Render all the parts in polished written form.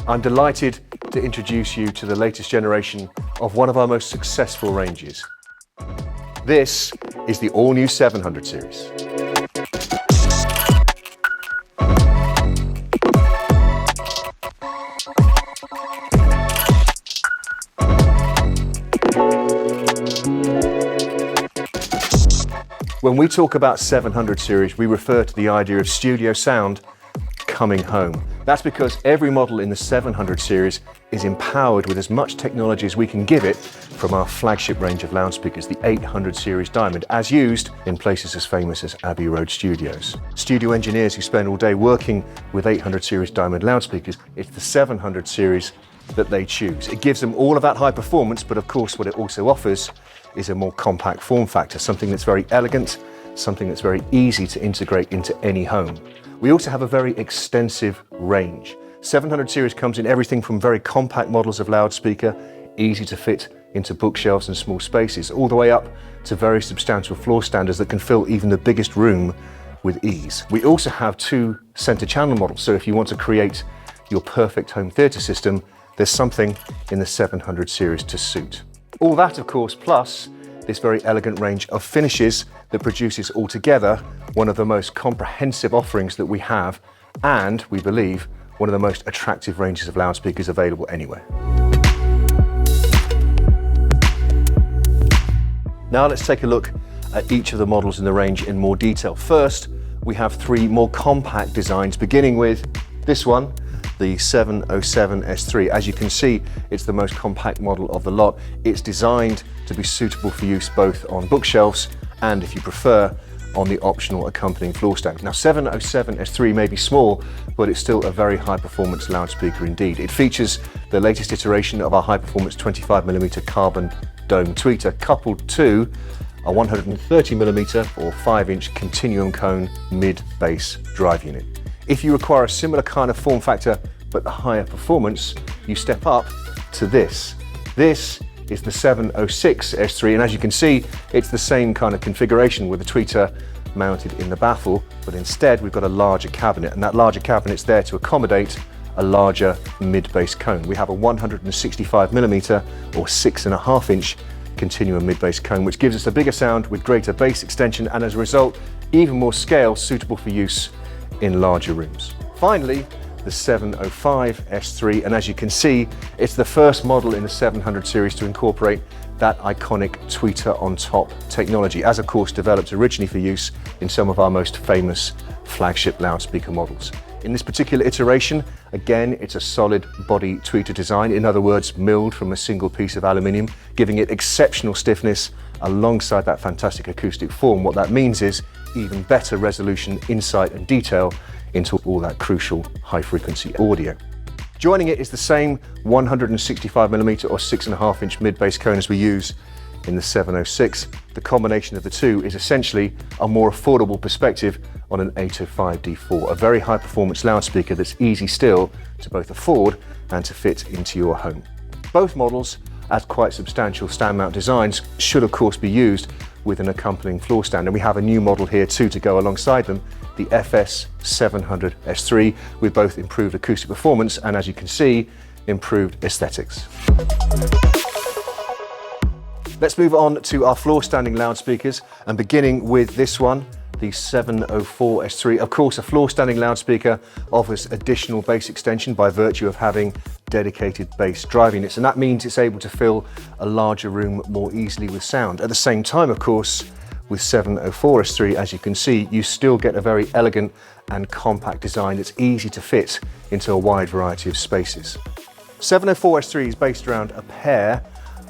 I'm delighted to introduce you to the latest generation of one of our most successful ranges. This is the all-new 700 series. When we talk about 700 series, we refer to the idea of studio sound coming home. That's because every model in the 700 series is empowered with as much technology as we can give it from our flagship range of loudspeakers, the 800 series Diamond, as used in places as famous as Abbey Road Studios. Studio engineers who spend all day working with 800 series Diamond loudspeakers, it's the 700 series that they choose. It gives them all of that high performance, but of course what it also offers is a more compact form factor, something that's very elegant, something that's very easy to integrate into any home. We also have a very extensive range. 700 series comes in everything from very compact models of loudspeaker, easy to fit into bookshelves and small spaces, all the way up to very substantial floor standers that can fill even the biggest room with ease. We also have two center channel models, so if you want to create your perfect home theater system, there's something in the 700 series to suit. All that, of course, plus this very elegant range of finishes that produces altogether one of the most comprehensive offerings that we have, and we believe one of the most attractive ranges of loudspeakers available anywhere. Now let's take a look at each of the models in the range in more detail. First, we have three more compact designs, beginning with this one, the 707 S3. As you can see, it's the most compact model of the lot. It's designed to be suitable for use both on bookshelves and, if you prefer, on the optional accompanying floor stand. Now, 707 S3 may be small, but it's still a very high performance loudspeaker indeed. It features the latest iteration of our high performance 25mm carbon dome tweeter, coupled to a 130mm or 5-inch continuum cone mid-bass drive unit. If you require a similar kind of form factor, but the higher performance, you step up to this. This is the 706 S3, and as you can see, it's the same kind of configuration with the tweeter mounted in the baffle, but instead we've got a larger cabinet, and that larger cabinet's there to accommodate a larger mid-bass cone. We have a 165mm or 6.5-inch continuum mid-bass cone, which gives us a bigger sound with greater bass extension, and as a result, even more scale suitable for use in larger rooms. Finally, the 705 S3, and as you can see, it's the first model in the 700 series to incorporate that iconic tweeter on top technology, as of course developed originally for use in some of our most famous flagship loudspeaker models. In this particular iteration, again, it's a solid body tweeter design, in other words, milled from a single piece of aluminium, giving it exceptional stiffness alongside that fantastic acoustic form. What that means is even better resolution, insight and detail into all that crucial high frequency audio. Joining it is the same 165mm or 6.5-inch mid-bass cone as we use in the 706. The combination of the two is essentially a more affordable perspective on an 805D4, a very high performance loudspeaker that's easy still to both afford and to fit into your home. Both models, as quite substantial stand mount designs, should of course be used with an accompanying floor stand, and we have a new model here too to go alongside them, the FS 700 S3, with both improved acoustic performance and, as you can see, improved aesthetics. Let's move on to our floor standing loudspeakers, and beginning with this one, the 704 S3. Of course, a floor standing loudspeaker offers additional bass extension by virtue of having dedicated bass drive units, and that means it's able to fill a larger room more easily with sound. At the same time, of course, with 704 S3, as you can see, you still get a very elegant and compact design that's easy to fit into a wide variety of spaces. 704 S3 is based around a pair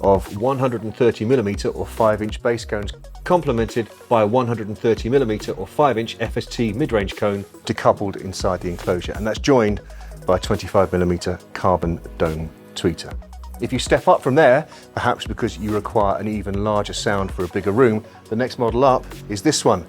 of 130mm or 5-inch bass cones, complemented by a 130mm or 5-inch FST mid-range cone decoupled inside the enclosure, and that's joined by a 25mm carbon dome tweeter. If you step up from there, perhaps because you require an even larger sound for a bigger room, the next model up is this one.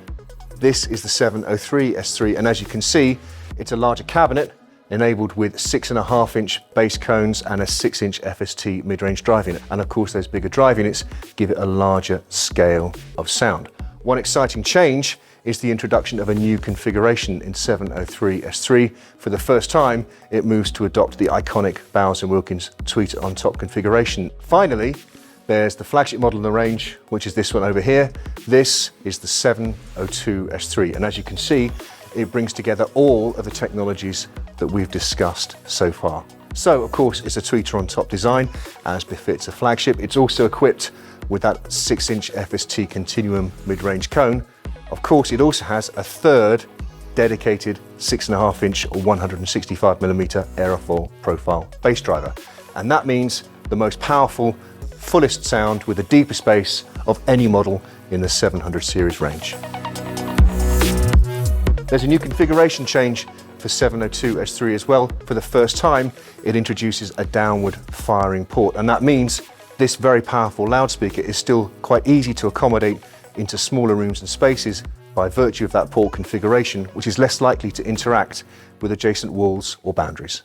This is the 703 S3, and as you can see, it's a larger cabinet enabled with 6.5-inch bass cones and a 6-inch FST mid-range drive unit. And of course, those bigger drive units give it a larger scale of sound. One exciting change is the introduction of a new configuration in 703S3. For the first time, it moves to adopt the iconic Bowers & Wilkins tweeter on top configuration. Finally, there's the flagship model in the range, which is this one over here. This is the 702S3, and as you can see, it brings together all of the technologies that we've discussed so far. So, of course, it's a tweeter on top design, as befits a flagship. It's also equipped with that 6-inch FST Continuum mid-range cone. Of course, it also has a third dedicated 6.5-inch or 165mm aerofoil profile bass driver. And that means the most powerful, fullest sound with the deepest bass of any model in the 700 series range. There's a new configuration change for 702S3 as well. For the first time, it introduces a downward firing port, and that means this very powerful loudspeaker is still quite easy to accommodate into smaller rooms and spaces by virtue of that port configuration, which is less likely to interact with adjacent walls or boundaries.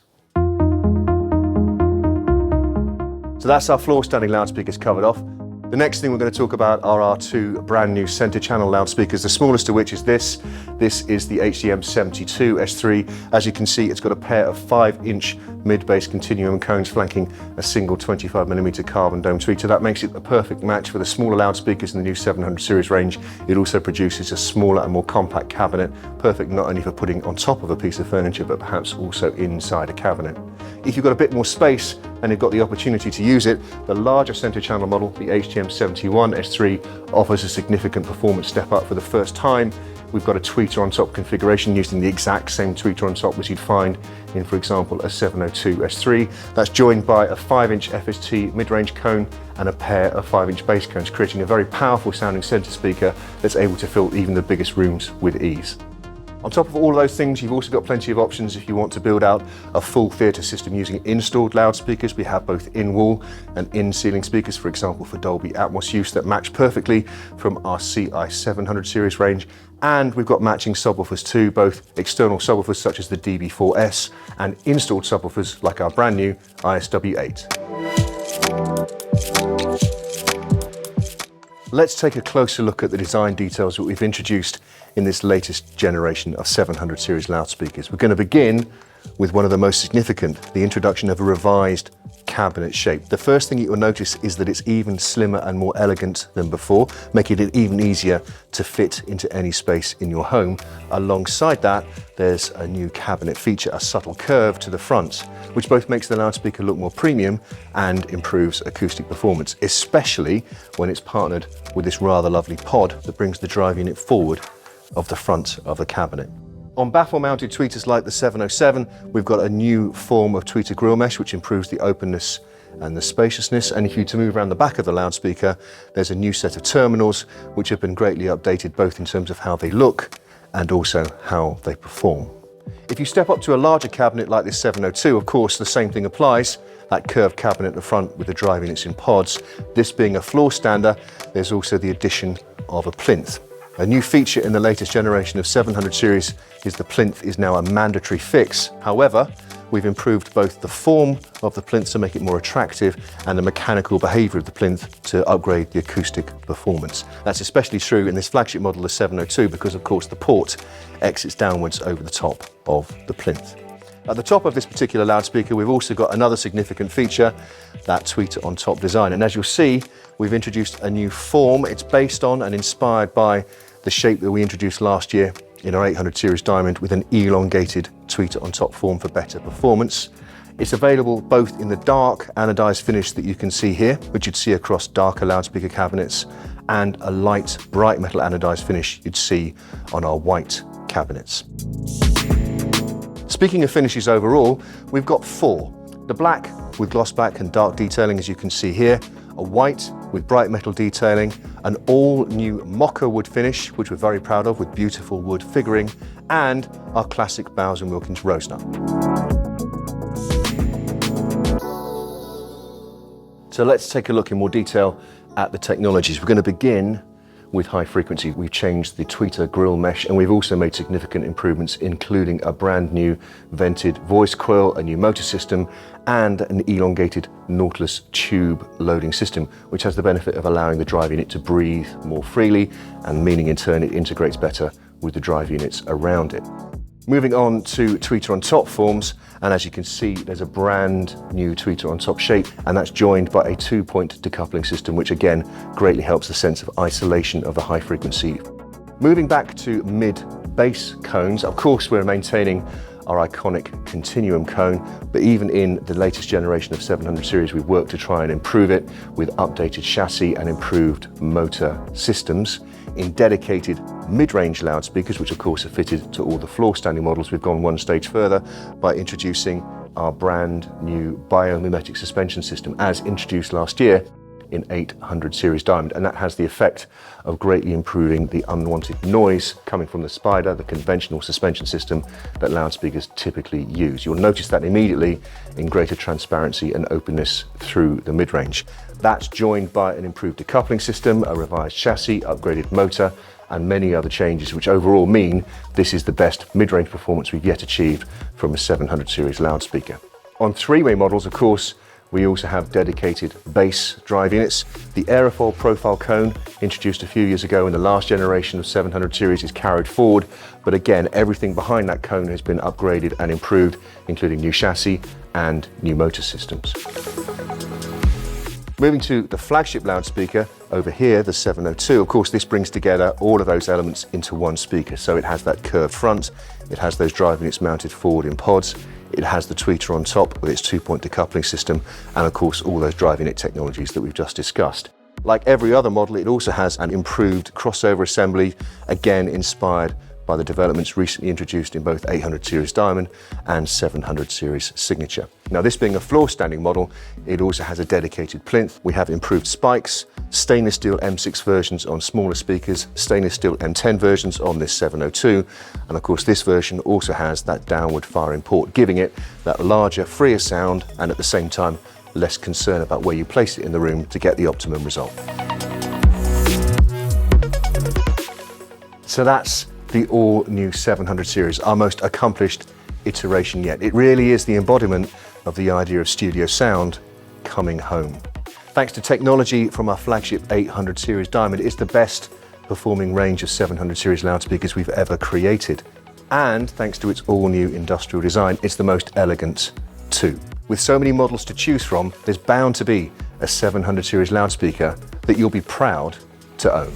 So that's our floor standing loudspeakers covered off. The next thing we're going to talk about are our two brand new center channel loudspeakers, the smallest of which is this. This is the HDM72S3. As you can see, it's got a pair of 5-inch mid-bass continuum cones flanking a single 25mm carbon dome tweeter. That makes it a perfect match for the smaller loudspeakers in the new 700 series range. It also produces a smaller and more compact cabinet, perfect not only for putting on top of a piece of furniture, but perhaps also inside a cabinet. If you've got a bit more space and you've got the opportunity to use it, the larger center channel model, the HDM71S3, offers a significant performance step up. For the first time, we've got a tweeter on top configuration using the exact same tweeter on top as you'd find in, for example, a 702S3. That's joined by a 5-inch FST mid-range cone and a pair of 5-inch bass cones, creating a very powerful sounding center speaker that's able to fill even the biggest rooms with ease. On top of all of those things, you've also got plenty of options if you want to build out a full theatre system using installed loudspeakers. We have both in-wall and in-ceiling speakers, for example, for Dolby Atmos use that match perfectly from our CI700 series range. And we've got matching subwoofers too, both external subwoofers such as the DB4S and installed subwoofers like our brand new ISW8. Let's take a closer look at the design details that we've introduced in this latest generation of 700 series loudspeakers. We're going to begin with one of the most significant, the introduction of a revised cabinet shape. The first thing you'll notice is that it's even slimmer and more elegant than before, making it even easier to fit into any space in your home. Alongside that, there's a new cabinet feature, a subtle curve to the front, which both makes the loudspeaker look more premium and improves acoustic performance, especially when it's partnered with this rather lovely pod that brings the drive unit forward of the front of the cabinet. On baffle-mounted tweeters like the 707, we've got a new form of tweeter grill mesh which improves the openness and the spaciousness. And if you to move around the back of the loudspeaker, there's a new set of terminals which have been greatly updated both in terms of how they look and also how they perform. If you step up to a larger cabinet like this 702, of course, the same thing applies. That curved cabinet at the front with the drive units in pods. This being a floor stander, there's also the addition of a plinth. A new feature in the latest generation of 700 series is the plinth is now a mandatory fix. However, we've improved both the form of the plinth to make it more attractive and the mechanical behaviour of the plinth to upgrade the acoustic performance. That's especially true in this flagship model, the 702, because of course the port exits downwards over the top of the plinth. At the top of this particular loudspeaker, we've also got another significant feature, that tweeter on top design. And as you'll see, we've introduced a new form. It's based on and inspired by the shape that we introduced last year in our 800 series Diamond with an elongated tweeter on top form for better performance. It's available both in the dark anodized finish that you can see here, which you'd see across darker loudspeaker cabinets, and a light, bright metal anodized finish you'd see on our white cabinets. Speaking of finishes overall, we've got four. The black with gloss black and dark detailing, as you can see here, a white with bright metal detailing, an all-new mocha wood finish, which we're very proud of, with beautiful wood figuring, and our classic Bowers & Wilkins rose nut. So let's take a look in more detail at the technologies. We're going to begin with high frequency. We've changed the tweeter grill mesh, and we've also made significant improvements, including a brand new vented voice coil, a new motor system, and an elongated Nautilus tube loading system, which has the benefit of allowing the drive unit to breathe more freely, and meaning in turn it integrates better with the drive units around it. Moving on to tweeter on top forms, and as you can see, there's a brand new tweeter on top shape, and that's joined by a 2-point decoupling system, which again greatly helps the sense of isolation of the high frequency. Moving back to mid-bass cones, of course we're maintaining our iconic continuum cone, but even in the latest generation of 700 series, we've worked to try and improve it with updated chassis and improved motor systems. In dedicated mid-range loudspeakers, which of course are fitted to all the floor standing models, we've gone one stage further by introducing our brand new biomimetic suspension system as introduced last year in 800 series diamond, and that has the effect of greatly improving the unwanted noise coming from the Spider, the conventional suspension system that loudspeakers typically use. You'll notice that immediately in greater transparency and openness through the mid-range. That's joined by an improved decoupling system, a revised chassis, upgraded motor, and many other changes, which overall mean this is the best mid-range performance we've yet achieved from a 700 series loudspeaker. On three-way models, of course, we also have dedicated bass drive units. The aerofoil profile cone, introduced a few years ago in the last generation of 700 series, is carried forward, but again, everything behind that cone has been upgraded and improved, including new chassis and new motor systems. Moving to the flagship loudspeaker, over here, the 702, of course this brings together all of those elements into one speaker. So it has that curved front, it has those drive units mounted forward in pods, it has the tweeter on top with its 2-point decoupling system, and of course all those drive unit technologies that we've just discussed. Like every other model, it also has an improved crossover assembly, again inspired by the developments recently introduced in both 800 series diamond and 700 series signature. Now, this being a floor standing model, it also has a dedicated plinth. We have improved spikes, stainless steel M6 versions on smaller speakers, stainless steel M10 versions on this 702, and of course this version also has that downward firing port, giving it that larger, freer sound, and at the same time less concern about where you place it in the room to get the optimum result. So that's the all-new 700 series, our most accomplished iteration yet. It really is the embodiment of the idea of studio sound coming home. Thanks to technology from our flagship 800 series diamond, it's the best performing range of 700 series loudspeakers we've ever created. And thanks to its all-new industrial design, it's the most elegant too. With so many models to choose from, there's bound to be a 700 series loudspeaker that you'll be proud to own.